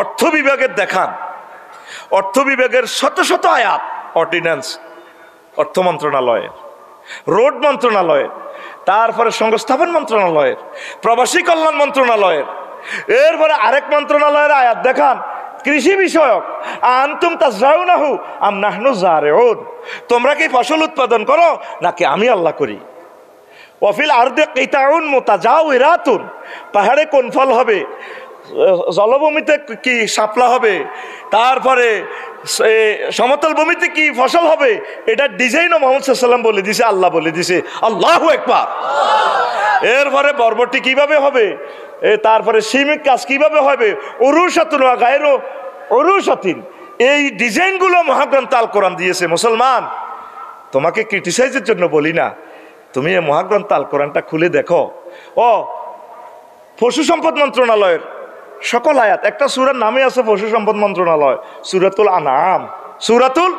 অর্থ বিভাগের দেখান, অর্থ বিভাগের শত শত আয়াত, অর্ডিন্যান্স অর্থ মন্ত্রণালয়ের, রোড মন্ত্রণালয়ের, তারপরে সংস্থাপন মন্ত্রণালয়ের, প্রবাসী কল্যাণ মন্ত্রণালয়ের, এরপরে আরেক মন্ত্রণালয়ের আয়াত দেখান কৃষি বিষয়ক, আনতুম তাজরাউনাহু আম নাহনু জারিউন, তোমরা কি ফসল উৎপাদন করো নাকি আমি আল্লাহ করি। ওয়াফিল আরদি কিতাউন মুতাজাওয়িরাতুন, পাহাড়ে কোন ফল হবে, জলভূমিতে কি শাপলা হবে, তারপরে সমতল ভূমিতে কি ফসল হবে, এটা ডিজাইনও মোহাম্মদ সাল্লাল্লাহু আলাইহি ওয়াসাল্লাম বলে দিছে, আল্লাহ বলে দিছে। আল্লাহু আকবার। এরপরে বরবটি কিভাবে হবে, তারপরে সিমিক কাজ কিভাবে হবে, উরুশাতুন ওয়া গায়রু উরুশাতিন, এই ডিজাইনগুলো মহাগ্রন্থ আল কোরআন দিয়েছে। মুসলমান, তোমাকে ক্রিটিসাইজের জন্য বলি না, তুমি এই মহাগ্রন্থ আল কোরআনটা খুলে দেখো। ও পশু সম্পদ মন্ত্রণালয়ের সকল আয়াত, একটা সূরার নামে আছে পশু সম্পদ মন্ত্রণালয়, সূরাতুল আনআম, সূরাতুল।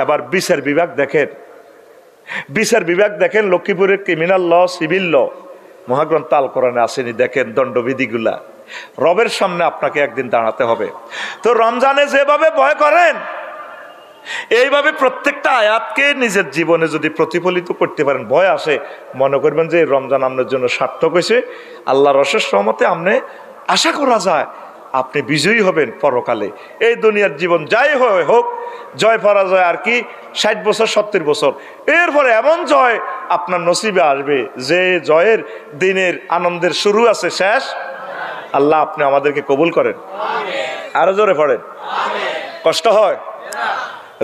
এবার বিচার বিভাগ দেখেন, বিচার বিভাগ দেখেন, লক্ষ্মীপুরের ক্রিমিনাল ল, সিভিল ল মহাগ্রন্থ আল কোরআনে আসেনি। দেখেন দণ্ডবিধিগুলা, রবের সামনে আপনাকে একদিন দাঁড়াতে হবে। তো রমজানে যেভাবে ভয় করেন, এইভাবে প্রত্যেকটা আয়াতকে নিজের জীবনে যদি প্রতিফলিত করতে পারেন, ভয় আসে, মনে করবেন যে রমজান আপনার জন্য সার্থক হয়েছে। আল্লাহর অশেষ রহমতে আপনি আশা করা যায় আপনি বিজয়ী হবেন পরকালে। এই দুনিয়ার জীবন যাই হোক, জয় পরাজয় আর কি 60 বছর 70 বছর, এরপরে এমন জয় আপনার নসিবে আসবে যে জয়ের দিনের আনন্দের শুরু আছে, শেষ। আল্লাহ আপনি আমাদেরকে কবুল করেন। আরো জোরে পড়েন, কষ্ট হয়।